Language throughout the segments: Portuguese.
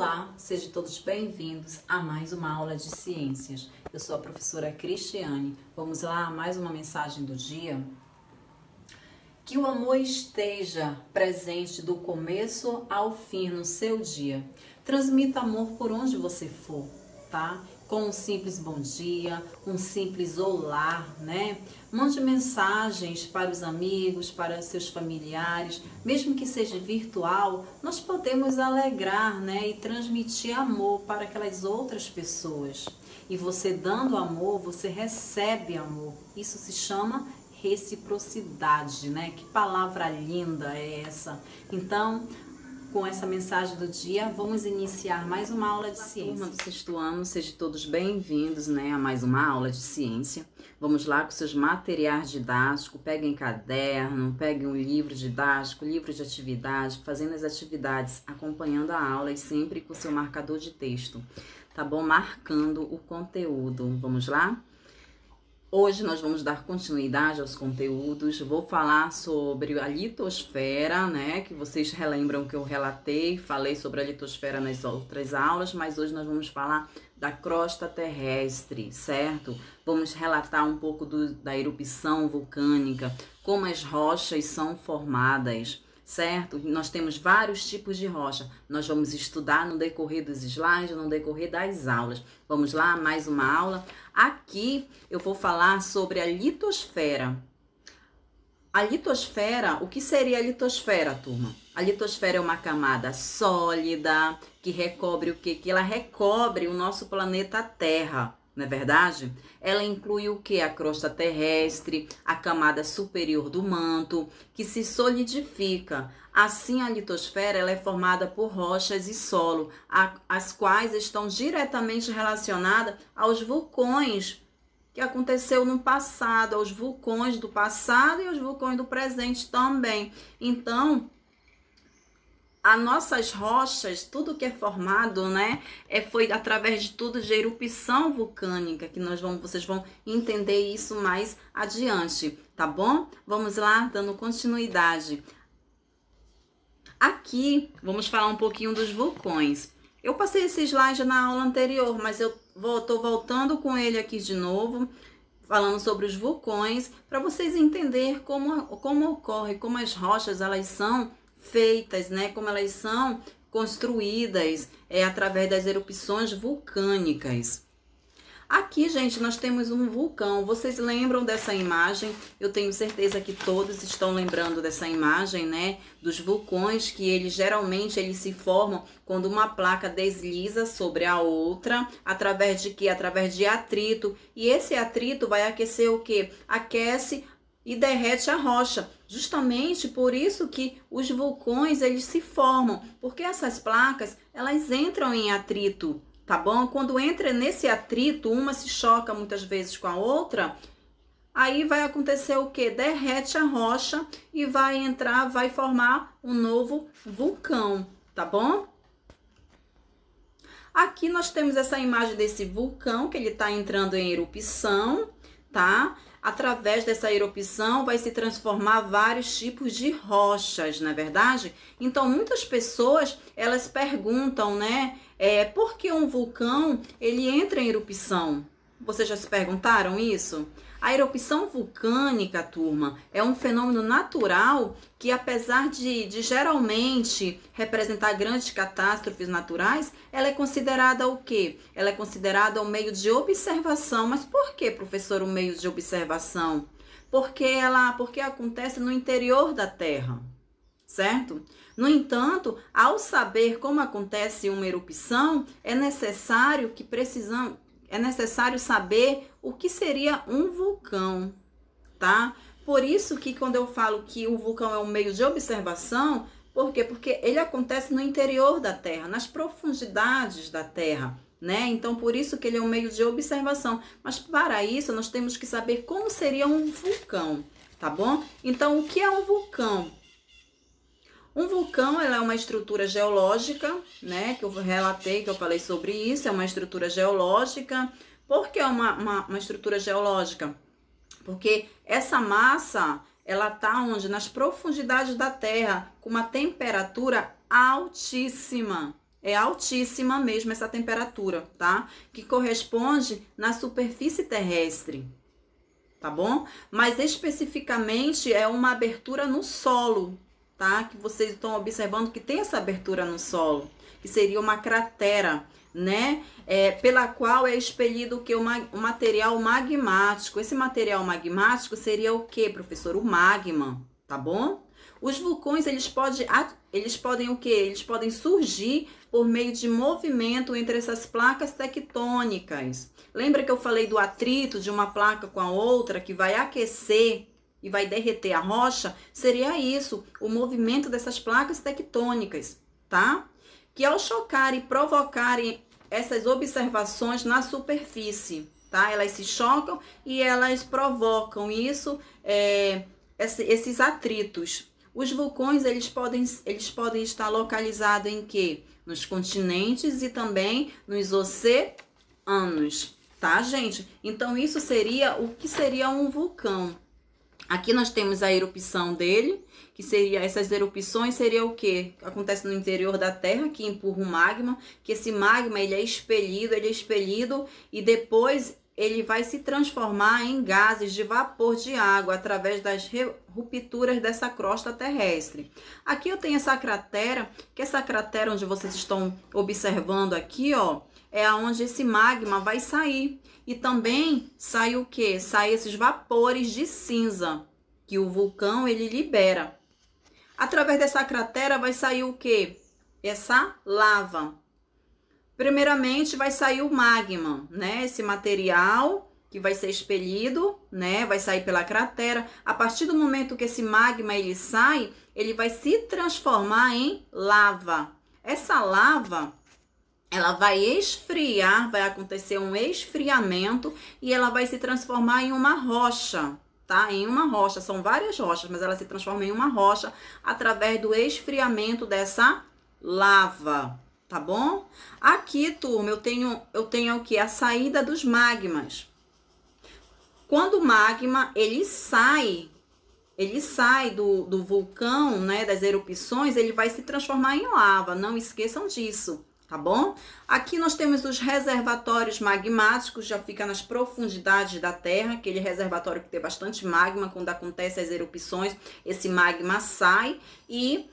Olá, sejam todos bem-vindos a mais uma aula de ciências. Eu sou a professora Cristiane. Vamos lá a mais uma mensagem do dia. Que o amor esteja presente do começo ao fim no seu dia. Transmita amor por onde você for, tá? Com um simples bom dia, um simples olá, né? Mande mensagens para os amigos, para seus familiares, mesmo que seja virtual, nós podemos alegrar, né? E transmitir amor para aquelas outras pessoas. E você dando amor, você recebe amor. Isso se chama reciprocidade, né? Que palavra linda é essa? Então, com essa mensagem do dia, vamos iniciar mais uma aula de ciência. Turma do sexto ano, sejam todos bem-vindos, né, a mais uma aula de ciência. Vamos lá com seus materiais didáticos, peguem caderno, peguem um livro didático, livro de atividade, fazendo as atividades, acompanhando a aula e sempre com o seu marcador de texto, tá bom? Marcando o conteúdo. Vamos lá? Hoje nós vamos dar continuidade aos conteúdos, vou falar sobre a litosfera, né, que vocês relembram que eu relatei, falei sobre a litosfera nas outras aulas, mas hoje nós vamos falar da crosta terrestre, certo? Vamos relatar um pouco da erupção vulcânica, como as rochas são formadas, certo? Nós temos vários tipos de rocha. Nós vamos estudar no decorrer dos slides, no decorrer das aulas. Vamos lá, mais uma aula. Aqui eu vou falar sobre a litosfera. A litosfera, o que seria a litosfera, turma? A litosfera é uma camada sólida que recobre o quê? Que ela recobre o nosso planeta Terra. Não é verdade? Ela inclui o que? A crosta terrestre, a camada superior do manto, que se solidifica. Assim, a litosfera ela é formada por rochas e solo, as quais estão diretamente relacionadas aos vulcões que aconteceu no passado, aos vulcões do passado e aos vulcões do presente também. Então, as nossas rochas, tudo que é formado, né, foi através de tudo de erupção vulcânica, que vocês vão entender isso mais adiante, tá bom? Vamos lá, dando continuidade. Aqui, vamos falar um pouquinho dos vulcões. Eu passei esse slide na aula anterior, mas eu tô voltando com ele aqui de novo, falando sobre os vulcões, para vocês entenderem como ocorre, como as rochas, elas são feitas, né? Como elas são construídas através das erupções vulcânicas. Aqui, gente, nós temos um vulcão. Vocês lembram dessa imagem? Eu tenho certeza que todos estão lembrando dessa imagem, né? Dos vulcões que geralmente eles se formam quando uma placa desliza sobre a outra, através de quê? Através de atrito. E esse atrito vai aquecer o quê? Aquece e derrete a rocha. Justamente por isso que os vulcões eles se formam, porque essas placas elas entram em atrito, tá bom? Quando entra nesse atrito, uma se choca muitas vezes com a outra, aí vai acontecer o que? Derrete a rocha e vai formar um novo vulcão, tá bom? Aqui nós temos essa imagem desse vulcão que ele está entrando em erupção, tá? Através dessa erupção vai se transformar vários tipos de rochas, não é verdade? Então, muitas pessoas, elas perguntam, né? Por que um vulcão, ele entra em erupção? Vocês já se perguntaram isso? A erupção vulcânica, turma, é um fenômeno natural que, apesar de geralmente representar grandes catástrofes naturais, ela é considerada o quê? Ela é considerada um meio de observação. Mas por que, professor, um meio de observação? Porque acontece no interior da Terra, certo? No entanto, ao saber como acontece uma erupção, é necessário saber o que seria um vulcão, tá? Por isso que quando eu falo que o vulcão é um meio de observação, por quê? Porque ele acontece no interior da Terra, nas profundidades da Terra, né? Então, por isso que ele é um meio de observação. Mas para isso, nós temos que saber como seria um vulcão, tá bom? Então, o que é um vulcão? Um vulcão ela é uma estrutura geológica, né? Que eu relatei, que eu falei sobre isso, é uma estrutura geológica. Por que é uma estrutura geológica? Porque essa massa, ela está onde? Nas profundidades da Terra, com uma temperatura altíssima, é altíssima mesmo essa temperatura, tá? Que corresponde na superfície terrestre, tá bom? Mas especificamente é uma abertura no solo, tá? Que vocês estão observando que tem essa abertura no solo, que seria uma cratera, né? Pela qual é expelido o que? O material magmático. Esse material magmático seria o que, professor? O magma, tá bom? Os vulcões, eles podem o quê? Eles podem surgir por meio de movimento entre essas placas tectônicas. Lembra que eu falei do atrito de uma placa com a outra, que vai aquecer e vai derreter a rocha? Seria isso, o movimento dessas placas tectônicas, tá? Que ao chocarem e provocarem essas observações na superfície, tá? Elas se chocam e elas provocam isso, esses atritos. Os vulcões, eles podem estar localizados em quê? Nos continentes e também nos oceanos, tá, gente? Então, isso seria o que seria um vulcão. Aqui nós temos a erupção dele, que seria, essas erupções seria o que? Acontece no interior da Terra, que empurra o magma, que esse magma ele é expelido e depois ele vai se transformar em gases de vapor de água através das rupturas dessa crosta terrestre. Aqui eu tenho essa cratera, que essa cratera onde vocês estão observando aqui, ó, é aonde esse magma vai sair. E também sai o quê? Sai esses vapores de cinza que o vulcão ele libera. Através dessa cratera vai sair o quê? Essa lava. Primeiramente vai sair o magma, né? Esse material que vai ser expelido, né? Vai sair pela cratera. A partir do momento que esse magma ele sai, ele vai se transformar em lava. Essa lava, ela vai esfriar, vai acontecer um esfriamento e ela vai se transformar em uma rocha, tá? Em uma rocha, são várias rochas, mas ela se transforma em uma rocha através do esfriamento dessa lava. Tá bom? Aqui, turma, eu tenho o que? A saída dos magmas. Quando o magma, ele sai do vulcão, né, das erupções, ele vai se transformar em lava. Não esqueçam disso, tá bom? Aqui nós temos os reservatórios magmáticos, já fica nas profundidades da Terra, aquele reservatório que tem bastante magma, quando acontecem as erupções, esse magma sai e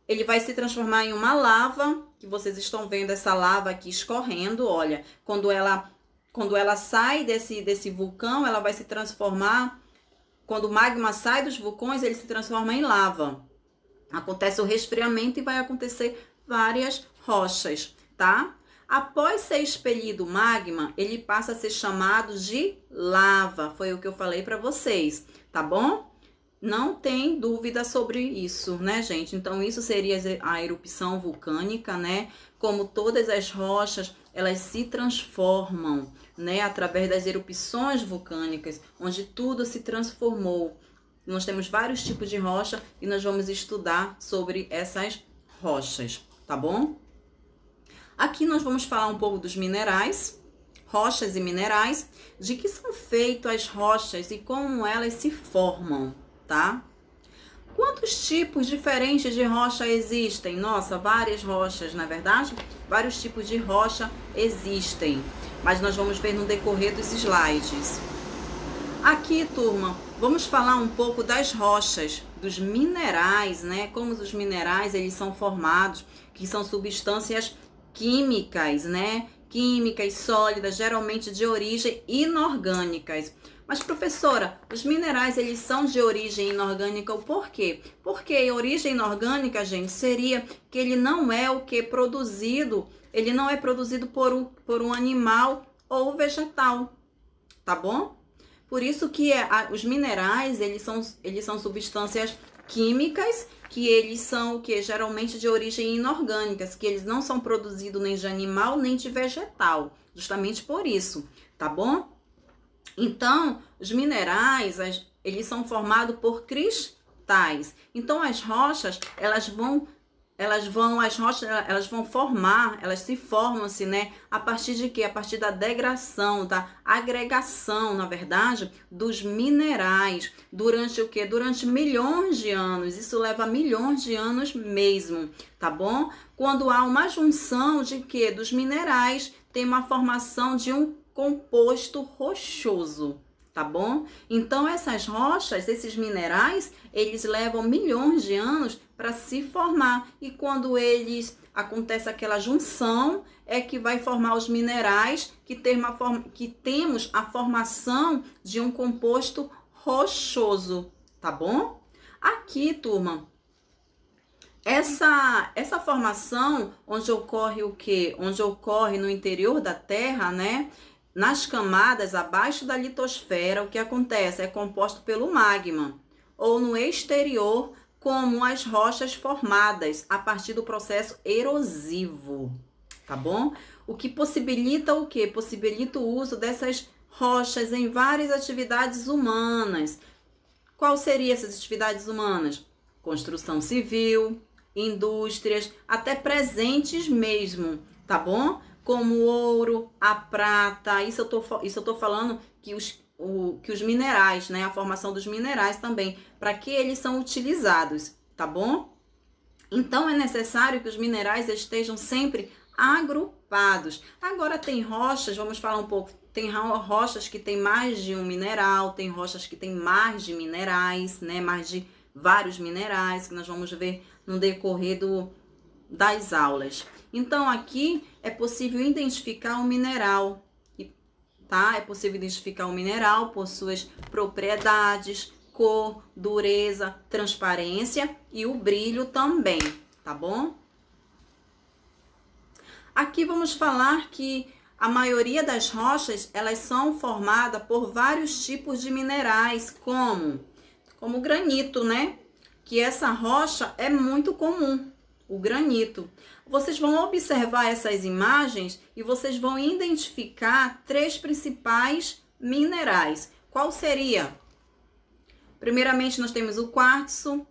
ele vai se transformar em uma lava, que vocês estão vendo essa lava aqui escorrendo, olha. Quando ela sai desse vulcão, ela vai se transformar, quando o magma sai dos vulcões, ele se transforma em lava. Acontece o resfriamento e vai acontecer várias rochas, tá? Após ser expelido o magma, ele passa a ser chamado de lava. Foi o que eu falei para vocês, tá bom? Não tem dúvida sobre isso, né, gente? Então, isso seria a erupção vulcânica, né? Como todas as rochas, elas se transformam, né? Através das erupções vulcânicas, onde tudo se transformou. Nós temos vários tipos de rocha e nós vamos estudar sobre essas rochas, tá bom? Aqui nós vamos falar um pouco dos minerais, rochas e minerais, de que são feitas as rochas e como elas se formam, tá? Quantos tipos diferentes de rocha existem? Nossa, várias rochas, na verdade? Vários tipos de rocha existem, mas nós vamos ver no decorrer dos slides. Aqui, turma, vamos falar um pouco das rochas, dos minerais, né? Como os minerais, eles são formados, que são substâncias químicas, né? Químicas sólidas, geralmente de origem inorgânicas. Mas, professora, os minerais, eles são de origem inorgânica, por quê? Porque origem inorgânica, gente, seria que ele não é o que produzido, ele não é produzido por um animal ou vegetal, tá bom? Por isso que os minerais, eles são substâncias químicas, que eles são o que? Geralmente de origem inorgânicas, que eles não são produzidos nem de animal, nem de vegetal, justamente por isso, tá bom? Então, os minerais, eles são formados por cristais. Então, as rochas, elas vão as rochas, elas vão formar, elas se formam-se, né? A partir de quê? A partir da degradação, da agregação, na verdade, dos minerais. Durante o quê? Durante milhões de anos. Isso leva milhões de anos mesmo, tá bom? Quando há uma junção de quê? Dos minerais, tem uma formação de um composto rochoso. Tá bom? Então, essas rochas, esses minerais, eles levam milhões de anos para se formar. E quando acontece aquela junção, é que vai formar os minerais que temos a formação de um composto rochoso. Tá bom? Aqui, turma, essa formação, onde ocorre o quê? Onde ocorre no interior da Terra, né? Nas camadas abaixo da litosfera, o que acontece? É composto pelo magma, ou no exterior, como as rochas formadas a partir do processo erosivo, tá bom? O que possibilita o quê? Possibilita o uso dessas rochas em várias atividades humanas. Qual seriam essas atividades humanas? Construção civil, indústrias, até presentes mesmo, tá bom? Como o ouro, a prata, isso eu tô falando que os minerais, né? A formação dos minerais também, para que eles são utilizados, tá bom? Então, é necessário que os minerais estejam sempre agrupados. Agora, tem rochas, vamos falar um pouco, tem rochas que tem mais de um mineral, tem rochas que tem mais de minerais, né? Mais de vários minerais, que nós vamos ver no decorrer das aulas. Então, aqui é possível identificar o mineral, tá? É possível identificar o mineral por suas propriedades, cor, dureza, transparência e o brilho também, tá bom? Aqui vamos falar que a maioria das rochas, elas são formadas por vários tipos de minerais, como o granito, né? Que essa rocha é muito comum, o granito. Vocês vão observar essas imagens e vocês vão identificar 3 principais minerais. Qual seria? Primeiramente, nós temos o quartzo,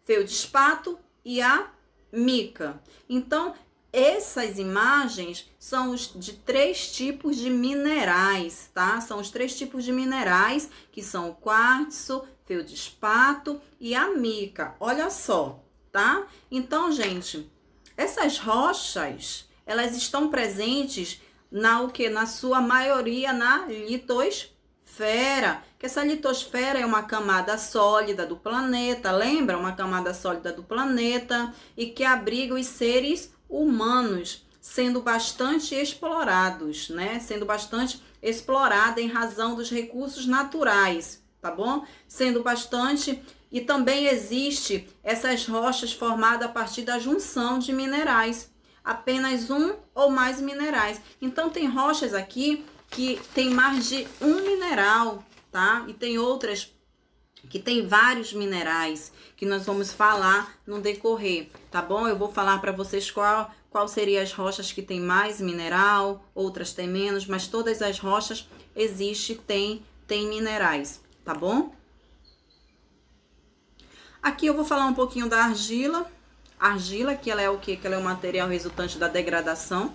feldspato e a mica. Então, essas imagens são de 3 tipos de minerais, tá? São os 3 tipos de minerais, que são o quartzo, feldspato e a mica. Olha só, tá? Então, gente, essas rochas, elas estão presentes na sua maioria na litosfera. Que essa litosfera é uma camada sólida do planeta, lembra? Uma camada sólida do planeta e que abriga os seres humanos, sendo bastante explorados, né? Sendo bastante explorada em razão dos recursos naturais, tá bom? Sendo bastante. E também existe essas rochas formadas a partir da junção de minerais, apenas um ou mais minerais. Então, tem rochas aqui que tem mais de um mineral, tá? E tem outras que tem vários minerais, que nós vamos falar no decorrer, tá bom? Eu vou falar para vocês qual seriam as rochas que tem mais mineral, outras tem menos, mas todas as rochas tem minerais, tá bom? Aqui eu vou falar um pouquinho da argila. Argila, que ela é o quê? Que ela é o material resultante da degradação.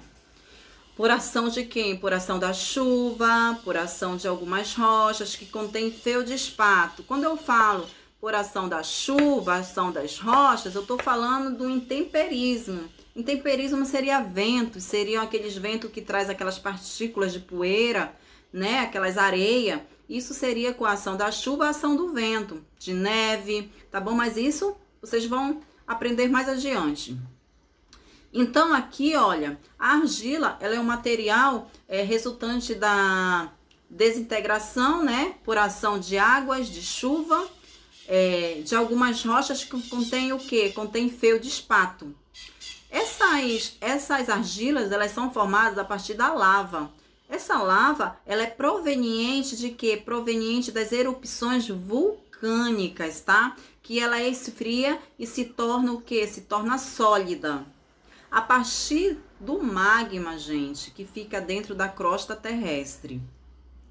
Por ação de quem? Por ação da chuva, por ação de algumas rochas que contém feldspato. Quando eu falo por ação da chuva, ação das rochas, eu estou falando do intemperismo. Intemperismo seria ventos, seriam aqueles ventos que traz aquelas partículas de poeira, né? Aquelas areias. Isso seria com a ação da chuva, a ação do vento, de neve, tá bom? Mas isso vocês vão aprender mais adiante. Então, aqui, olha, a argila, ela é um material resultante da desintegração, né? Por ação de águas, de chuva, de algumas rochas que contém o quê? Contém feldspato. Essas argilas, elas são formadas a partir da lava. Essa lava, ela é proveniente de quê? Proveniente das erupções vulcânicas, tá? Que ela esfria e se torna o quê? Se torna sólida. A partir do magma, gente, que fica dentro da crosta terrestre,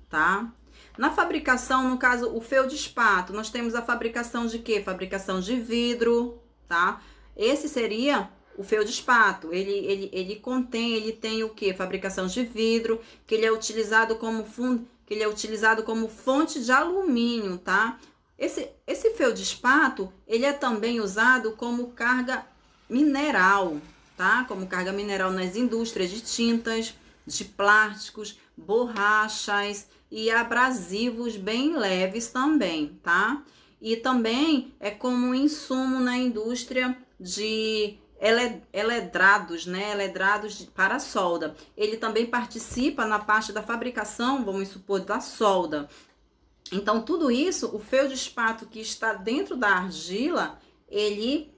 tá? Na fabricação, no caso, o feldspato, nós temos a fabricação de quê? Fabricação de vidro, tá? esse seria o feldspato. Ele tem o quê? Fabricação de vidro, que ele é utilizado como fonte de alumínio, tá? Esse feldspato, ele é também usado como carga mineral, tá? Como carga mineral nas indústrias de tintas, de plásticos, borrachas e abrasivos bem leves também, tá? E também é como insumo na indústria de eledrados, né? Eledrados para solda. Ele também participa na parte da fabricação, vamos supor, da solda. Então, tudo isso, o feldspato que está dentro da argila, ele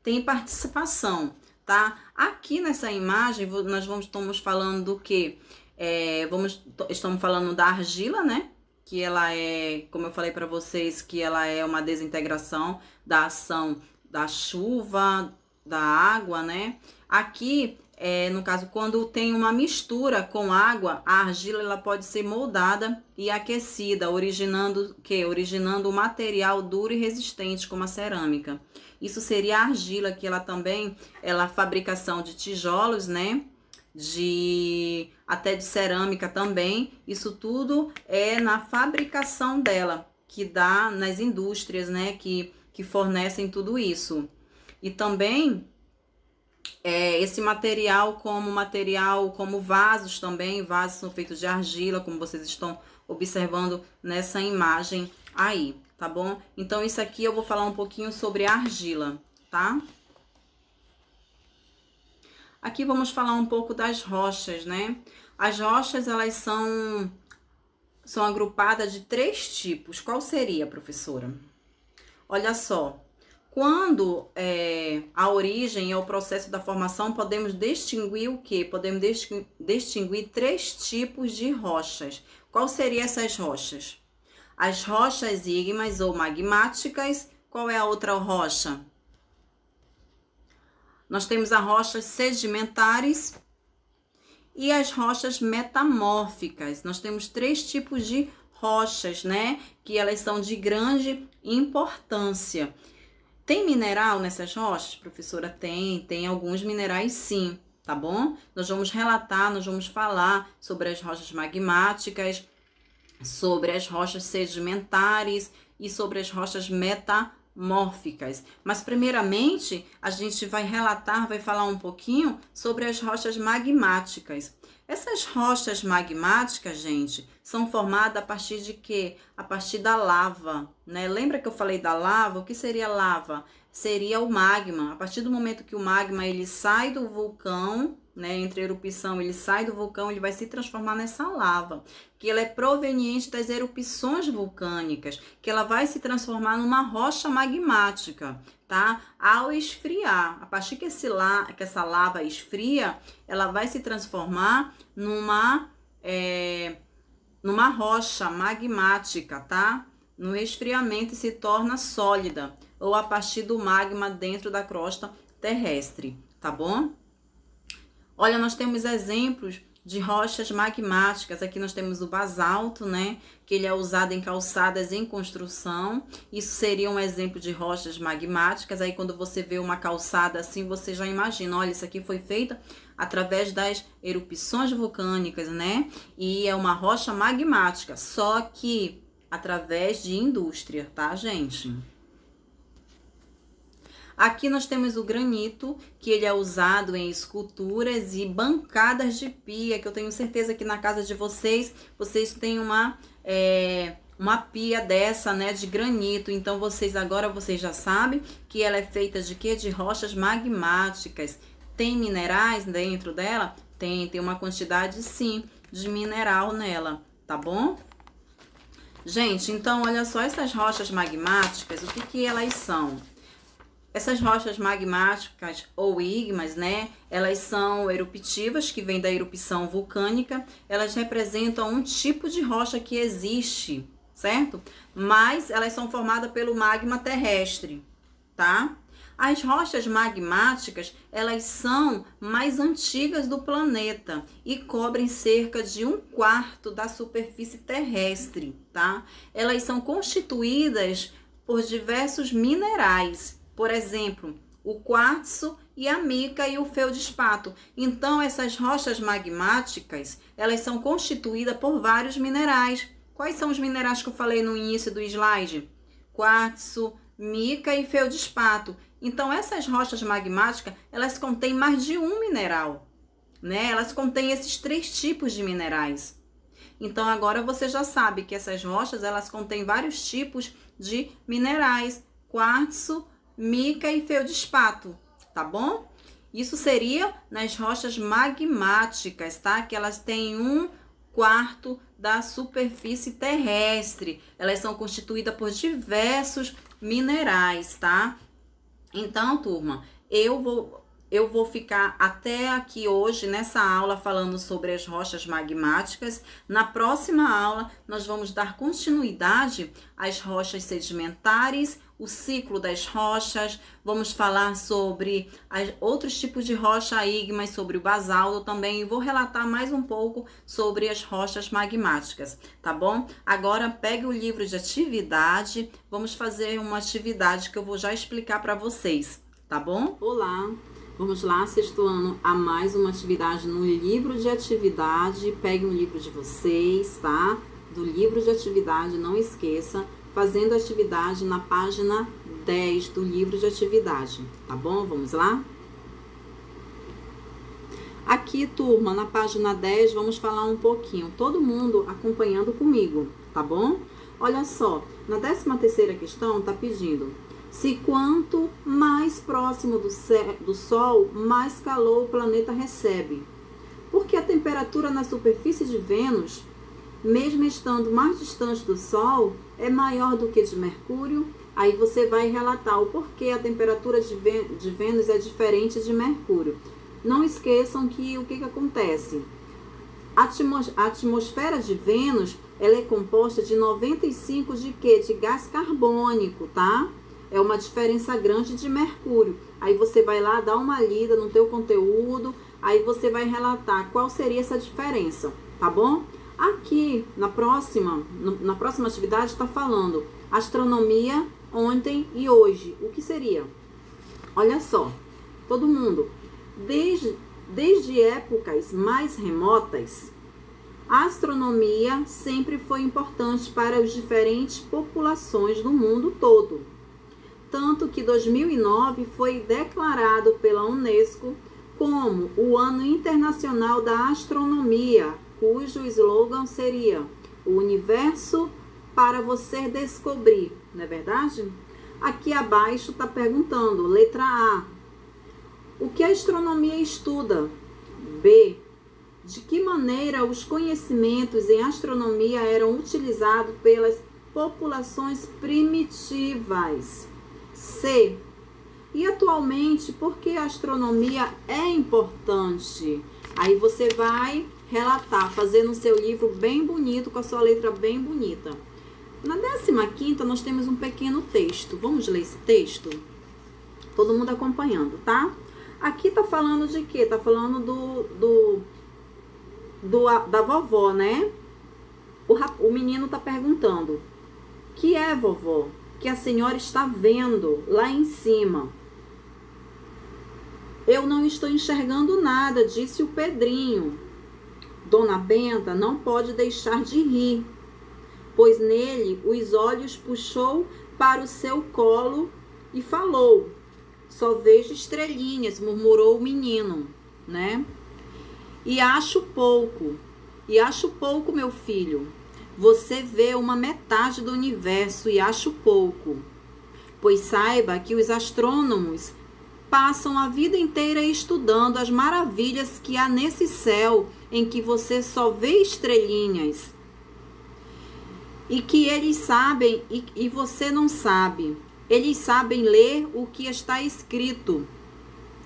tem participação, tá? Aqui nessa imagem, nós estamos falando do quê? Estamos falando da argila, né? Que ela é, como eu falei para vocês, que ela é uma desintegração da ação da chuva, da água, né? Aqui, no caso, quando tem uma mistura com água, a argila ela pode ser moldada e aquecida, originando o quê? Originando um material duro e resistente, como a cerâmica. Isso seria a argila, que ela também, ela fabricação de tijolos, né? Até de cerâmica também. Isso tudo é na fabricação dela, que dá nas indústrias, né? Que fornecem tudo isso. E também esse material como vasos também, vasos são feitos de argila, como vocês estão observando nessa imagem aí, tá bom? Então, isso aqui eu vou falar um pouquinho sobre a argila, tá? Aqui vamos falar um pouco das rochas, né? As rochas, elas são agrupadas de 3 tipos. Qual seria, professora? Olha só. Quando a origem é o processo da formação, podemos distinguir o quê? Podemos distinguir 3 tipos de rochas. Qual seriam essas rochas? As rochas ígneas ou magmáticas. Qual é a outra rocha? Nós temos as rochas sedimentares e as rochas metamórficas. Nós temos 3 tipos de rochas, né? Que elas são de grande importância. Tem mineral nessas rochas, professora? Tem alguns minerais sim, tá bom? Nós vamos falar sobre as rochas magmáticas, sobre as rochas sedimentares e sobre as rochas metamórficas. Mas primeiramente, a gente vai falar um pouquinho sobre as rochas magmáticas. Essas rochas magmáticas, gente, são formadas a partir de quê? A partir da lava, né? Lembra que eu falei da lava? O que seria lava? Seria o magma. A partir do momento que o magma ele sai do vulcão, né? Entre a erupção, ele sai do vulcão, ele vai se transformar nessa lava, que ela é proveniente das erupções vulcânicas, que ela vai se transformar numa rocha magmática, tá? Ao esfriar, a partir que essa lava esfria, ela vai se transformar numa rocha magmática, tá? No esfriamento se torna sólida, ou a partir do magma dentro da crosta terrestre, tá bom? Olha, nós temos exemplos de rochas magmáticas. Aqui nós temos o basalto, né? Que ele é usado em calçadas em construção. Isso seria um exemplo de rochas magmáticas. Aí quando você vê uma calçada assim, você já imagina, olha, isso aqui foi feita através das erupções vulcânicas, né? E é uma rocha magmática, só que através de indústria, tá, gente? Aqui nós temos o granito, que ele é usado em esculturas e bancadas de pia, que eu tenho certeza que na casa de vocês têm uma pia dessa, né, de granito. Então, vocês já sabem que ela é feita de quê? De rochas magmáticas. Tem minerais dentro dela? Tem uma quantidade, sim, de mineral nela, tá bom? Gente, então, olha só, essas rochas magmáticas, o que elas são? Essas rochas magmáticas ou ígneas, né? Elas são eruptivas, que vêm da erupção vulcânica. Elas representam um tipo de rocha que existe, certo? Mas elas são formadas pelo magma terrestre, tá? As rochas magmáticas, elas são mais antigas do planeta e cobrem cerca de 1/4 da superfície terrestre, tá? Elas são constituídas por diversos minerais. Por exemplo, o quartzo e a mica e o feldspato. Então, essas rochas magmáticas, elas são constituídas por vários minerais. Quais são os minerais que eu falei no início do slide? Quartzo, mica e feldspato. Então, essas rochas magmáticas, elas contêm mais de um mineral, né? Elas contêm esses 3 tipos de minerais. Então, agora você já sabe que essas rochas, elas contêm vários tipos de minerais. Quartzo, mica e feldspato, tá bom? Isso seria nas rochas magmáticas, tá? Que elas têm 1/4 da superfície terrestre. Elas são constituídas por diversos minerais, tá? Então, turma, eu vou ficar até aqui hoje nessa aula falando sobre as rochas magmáticas. Na próxima aula, nós vamos dar continuidade às rochas sedimentares, o ciclo das rochas, vamos falar sobre outros tipos de rocha ígneas, sobre o basalto também, e vou relatar mais um pouco sobre as rochas magmáticas, tá bom? Agora, pegue o livro de atividade, vamos fazer uma atividade que eu vou já explicar para vocês, tá bom? Olá! Vamos lá, sexto ano, a mais uma atividade no livro de atividade. Pegue um livro de vocês, tá? Do livro de atividade, não esqueça, fazendo a atividade na página 10 do livro de atividade, tá bom? Vamos lá? Aqui, turma, na página 10, vamos falar um pouquinho, todo mundo acompanhando comigo, tá bom? Olha só, na 13ª questão, tá pedindo: se quanto mais próximo do Sol, mais calor o planeta recebe. Porque a temperatura na superfície de Vênus, mesmo estando mais distante do Sol, é maior do que de Mercúrio. Aí você vai relatar o porquê a temperatura de Vênus é diferente de Mercúrio. Não esqueçam que o que acontece? A atmosfera de Vênus, ela é composta de 95 de quê? De gás carbônico, tá? É uma diferença grande de Mercúrio. Aí você vai lá dar uma lida no teu conteúdo, aí você vai relatar qual seria essa diferença, tá bom? Aqui, na próxima atividade, está falando astronomia ontem e hoje. O que seria? Olha só, todo mundo, desde épocas mais remotas, a astronomia sempre foi importante para as diferentes populações do mundo todo. Tanto que 2009 foi declarado pela Unesco como o Ano Internacional da Astronomia, cujo slogan seria o universo para você descobrir, não é verdade? Aqui abaixo está perguntando, letra A, o que a astronomia estuda? B, de que maneira os conhecimentos em astronomia eram utilizados pelas populações primitivas? C, e atualmente, por que a astronomia é importante? Aí você vai relatar, fazendo o seu livro bem bonito, com a sua letra bem bonita. Na 15ª, nós temos um pequeno texto. Vamos ler esse texto? Todo mundo acompanhando, tá? Aqui tá falando de quê? Tá falando da vovó, né? O menino tá perguntando: que é, vovó, que a senhora está vendo lá em cima? Eu não estou enxergando nada, disse o Pedrinho. Dona Benta não pode deixar de rir, pois nele os olhos puxou para o seu colo e falou: só vejo estrelinhas, murmurou o menino, né? E acho pouco, meu filho. Você vê uma metade do universo e acho pouco. Pois saiba que os astrônomos passam a vida inteira estudando as maravilhas que há nesse céu em que você só vê estrelinhas. E que eles sabem e você não sabe. Eles sabem ler o que está escrito,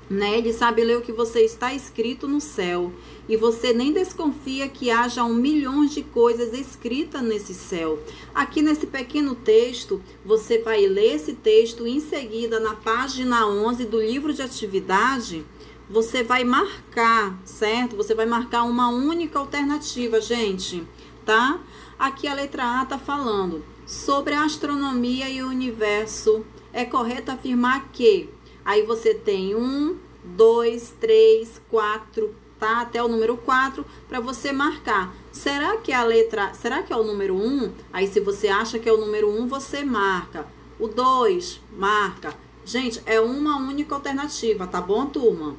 né? Eles sabem ler o que você está escrito no céu. E você nem desconfia que haja 1 milhão de coisas escritas nesse céu. Aqui nesse pequeno texto, você vai ler esse texto e em seguida, na página 11 do livro de atividade, você vai marcar, certo? Você vai marcar uma única alternativa, gente, tá? Aqui a letra A tá falando sobre a astronomia e o universo. É correto afirmar que Aí você tem 1, 2, 3, 4, tá? Até o número 4 para você marcar. Será que é o número 1? Aí se você acha que é o número 1, você marca. O 2, marca. Gente, é uma única alternativa, tá bom, turma?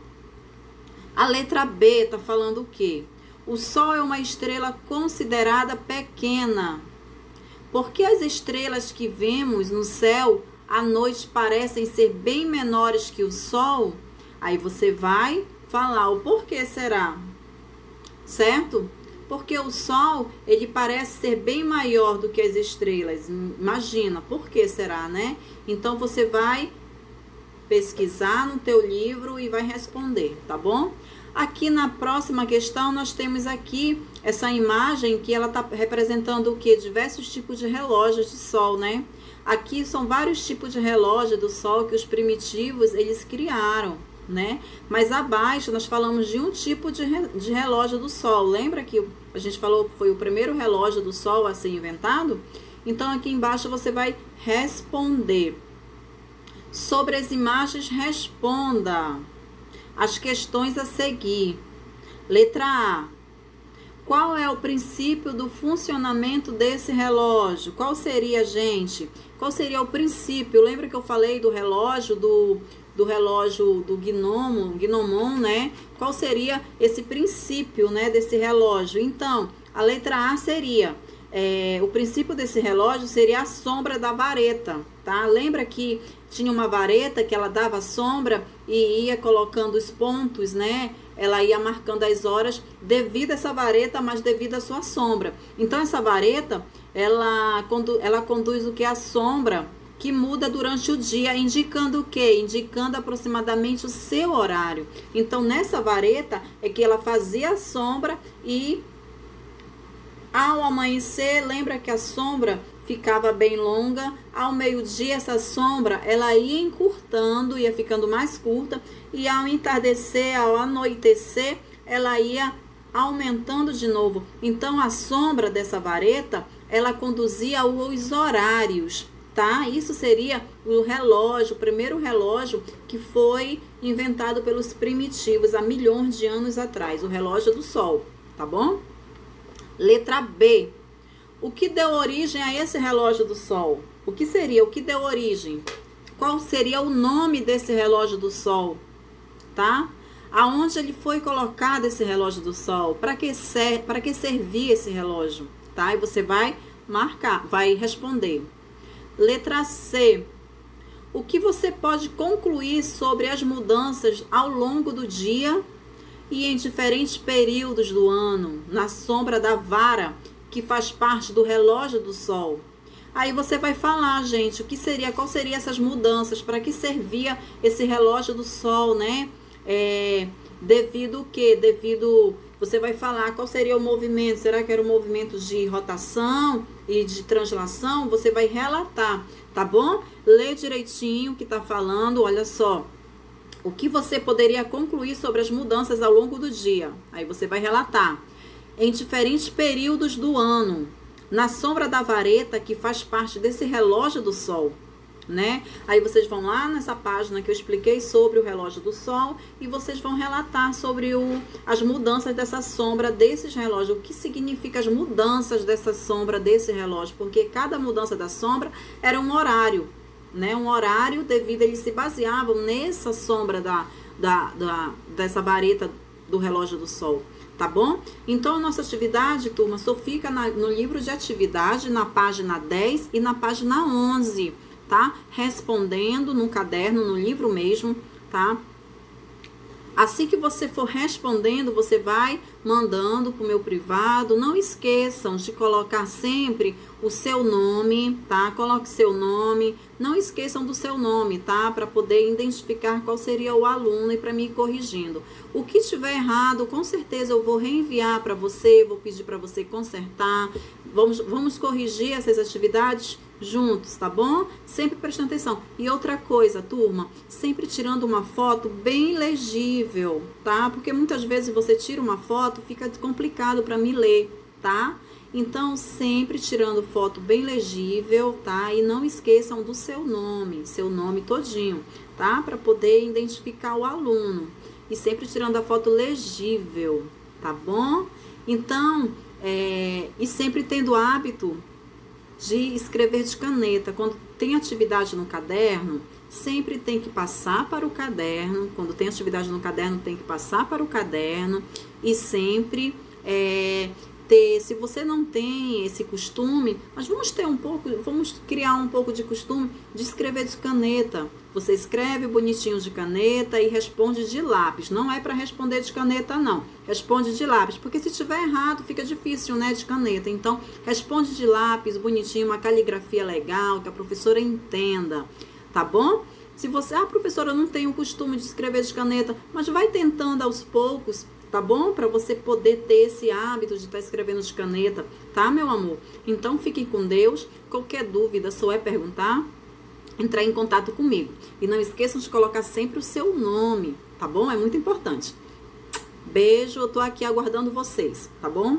A letra B tá falando o quê? O Sol é uma estrela considerada pequena. Porque as estrelas que vemos no céu à noite parecem ser bem menores que o Sol? Aí você vai falar o porquê será, certo? Porque o Sol, ele parece ser bem maior do que as estrelas. Imagina, por que será, né? Então você vai pesquisar no teu livro e vai responder, tá bom? Aqui na próxima questão nós temos aqui essa imagem que ela está representando o que? Diversos tipos de relógios de sol, né? Aqui são vários tipos de relógio do sol que os primitivos eles criaram, né? Mas abaixo nós falamos de um tipo de relógio do sol. Lembra que a gente falou que foi o primeiro relógio do sol a ser inventado? Então aqui embaixo você vai responder. Sobre as imagens, responda as questões a seguir. Letra A. Qual é o princípio do funcionamento desse relógio? Qual seria, gente? Qual seria o princípio? Lembra que eu falei do relógio, do relógio do Gnomon, né? Qual seria esse princípio, né, desse relógio? Então, a letra A seria... o princípio desse relógio seria a sombra da vareta, tá? Lembra que tinha uma vareta que ela dava sombra e ia colocando os pontos, né? Ela ia marcando as horas devido a essa vareta, mas devido à sua sombra. Então, essa vareta, ela conduz o que? A sombra que muda durante o dia, indicando o quê? Indicando aproximadamente o seu horário. Então, nessa vareta é que ela fazia a sombra e... ao amanhecer, lembra que a sombra ficava bem longa. Ao meio-dia, essa sombra, ela ia encurtando, ia ficando mais curta. E ao entardecer, ao anoitecer, ela ia aumentando de novo. Então, a sombra dessa vareta, ela conduzia os horários, tá? Isso seria o relógio, o primeiro relógio que foi inventado pelos primitivos há milhões de anos atrás. O relógio do sol, tá bom? Letra B. O que deu origem a esse relógio do sol? O que seria? O que deu origem? Qual seria o nome desse relógio do sol? Tá? Aonde ele foi colocado esse relógio do sol? Para que servia esse relógio? Tá? E você vai marcar, vai responder. Letra C. O que você pode concluir sobre as mudanças ao longo do dia e em diferentes períodos do ano, na sombra da vara que faz parte do relógio do sol? Aí você vai falar, gente, o que seria, qual seria essas mudanças, para que servia esse relógio do sol, né? Devido o quê? Você vai falar qual seria o movimento, será que era o movimento de rotação e de translação? Você vai relatar, tá bom? Lê direitinho o que tá falando, olha só. O que você poderia concluir sobre as mudanças ao longo do dia? Aí você vai relatar. Em diferentes períodos do ano, na sombra da vareta que faz parte desse relógio do sol, né? Aí vocês vão lá nessa página que eu expliquei sobre o relógio do sol e vocês vão relatar sobre as mudanças dessa sombra desses relógios. O que significa as mudanças dessa sombra desse relógio? Porque cada mudança da sombra era um horário, né? Um horário devido, eles se baseavam nessa sombra dessa vareta do relógio do sol, tá bom? Então, a nossa atividade, turma, só fica no livro de atividade, na página 10 e na página 11, tá? Respondendo no caderno, no livro mesmo, tá? Assim que você for respondendo, você vai mandando pro meu privado. Não esqueçam de colocar sempre o seu nome, tá? Coloque seu nome. Não esqueçam do seu nome, tá? Para poder identificar qual seria o aluno e para me ir corrigindo. O que estiver errado, com certeza eu vou reenviar para você, vou pedir para você consertar. Vamos corrigir essas atividades juntos, tá bom? Sempre prestando atenção. E outra coisa, turma, sempre tirando uma foto bem legível, tá? Porque muitas vezes você tira uma foto, fica complicado para mim ler, tá? Então, sempre tirando foto bem legível, tá? E não esqueçam do seu nome todinho, tá? Para poder identificar o aluno. E sempre tirando a foto legível, tá bom? Então, e sempre tendo o hábito de escrever de caneta. Quando tem atividade no caderno, sempre tem que passar para o caderno. Quando tem atividade no caderno, tem que passar para o caderno. E sempre se você não tem esse costume, mas vamos criar um pouco de costume de escrever de caneta. Você escreve bonitinho de caneta e responde de lápis. Não é para responder de caneta, não. Responde de lápis, porque se tiver errado, fica difícil, né, de caneta. Então, responde de lápis, bonitinho, uma caligrafia legal, que a professora entenda, tá bom? Se você, professora, não tem o costume de escrever de caneta, mas vai tentando aos poucos, tá bom? Para você poder ter esse hábito de estar escrevendo de caneta, tá, meu amor? Então, fiquem com Deus. Qualquer dúvida, só é perguntar, entrar em contato comigo. E não esqueçam de colocar sempre o seu nome, tá bom? É muito importante. Beijo, eu tô aqui aguardando vocês, tá bom?